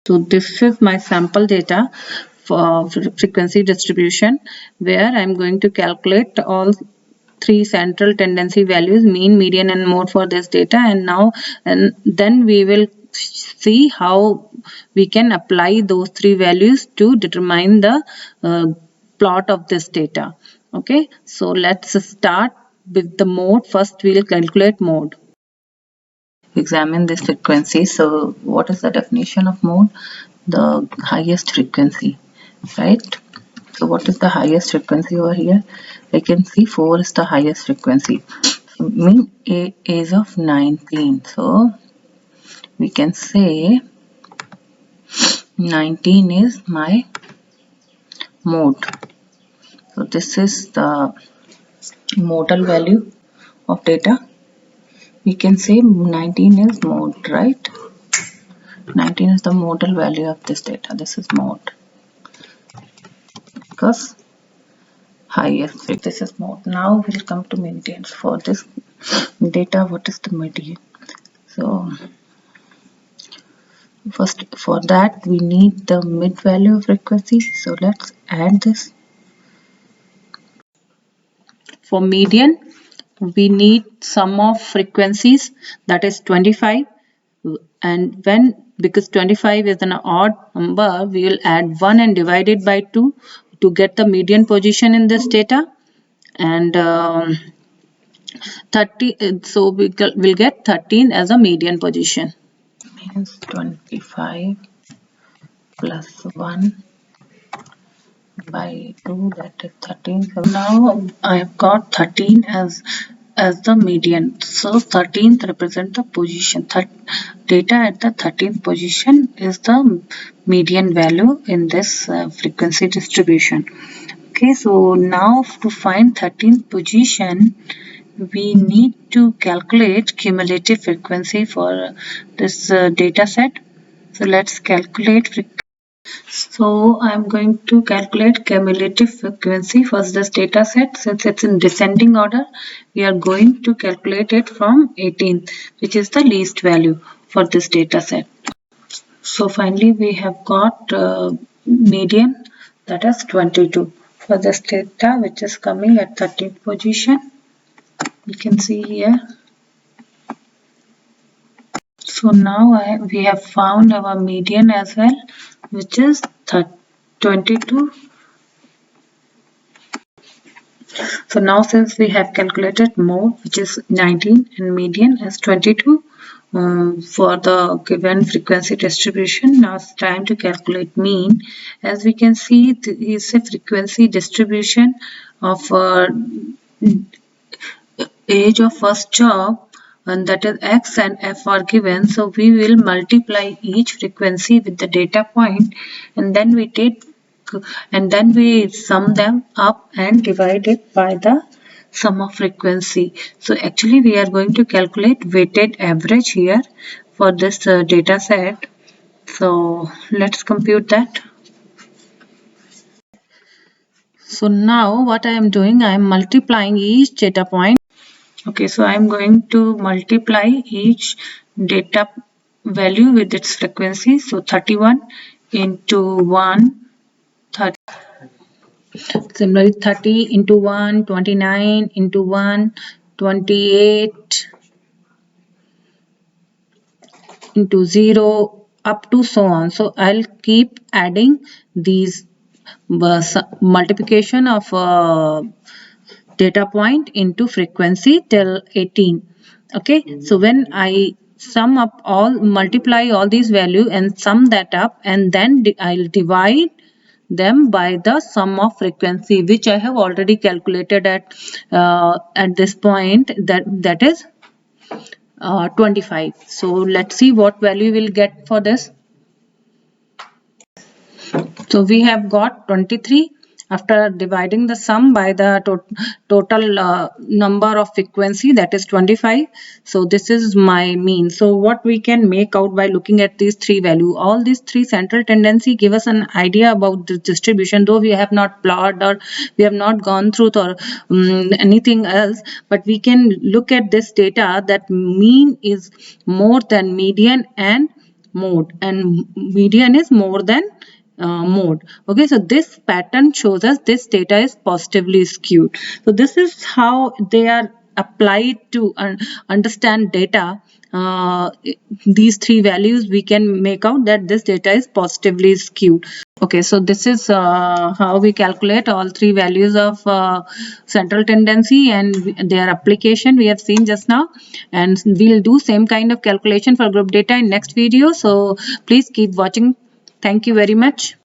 So this is my sample data for frequency distribution, where I'm going to calculate all three central tendency values, mean, median and mode for this data, and then we will see how we can apply those three values to determine the plot of this data. Okay, so let's start with the mode. First we'll calculate mode. Examine this frequency. So what is the definition of mode? The highest frequency, right? So what is the highest frequency over here? I can see 4 is the highest frequency. Mean age of 19. So we can say 19 is my mode. So this is the modal value of data. We can say 19 is mode, right? 19 is the modal value of this data. This is mode because highest. This is mode. Now we'll come to median. For this data, what is the median? So first, for that we need the mid value of frequency. So let's add this. For median, we need sum of frequencies, that is 25, and because 25 is an odd number, we will add 1 and divide it by 2 to get the median position in this data, and 30, so we'll get 13 as a median position. Means 25 plus 1 by 2, that is 13. So now I have got 13 as the median. So 13th represent the position. Data at the 13th position is the median value in this frequency distribution. Okay, so now to find 13th position, we need to calculate cumulative frequency for this data set. So let's calculate frequency. So I'm going to calculate cumulative frequency for this data set. Since it's in descending order, we are going to calculate it from 18th, which is the least value for this data set. So finally we have got median, that is 22 for this data, which is coming at 13th position. You can see here. So now we have found our median as well, which is 22. So now since we have calculated mode, which is 19, and median as 22 for the given frequency distribution, now it's time to calculate mean. As we can see, this is a frequency distribution of age of first job, and that is x and f are given. So we will multiply each frequency with the data point, and then we sum them up and divide it by the sum of frequency. So actually we are going to calculate weighted average here for this data set. So let's compute that. So now what I am doing, I am multiplying each data point. Okay, so I am going to multiply each data value with its frequency. So 31 into 1, 30. Similarly, 30 into 1, 29 into 1, 28 into 0, up to so on. So I'll keep adding these multiplication of data point into frequency till 18. Okay, so when I multiply all these values and sum that up, and then I'll divide them by the sum of frequency, which I have already calculated at this point, that is 25. So let's see what value we'll get for this. So we have got 23 after dividing the sum by the total number of frequency, that is 25. So this is my mean. So what we can make out by looking at these three values, all these three central tendency give us an idea about the distribution, though we have not plotted or we have not gone through anything else, but we can look at this data that mean is more than median and mode, and median is more than mode. Okay, so this pattern shows us this data is positively skewed. So this is how they are applied to understand data. These three values, we can make out that this data is positively skewed. Okay, so this is how we calculate all three values of central tendency and their application we have seen just now, and we'll do same kind of calculation for group data in next video. So please keep watching. Thank you very much.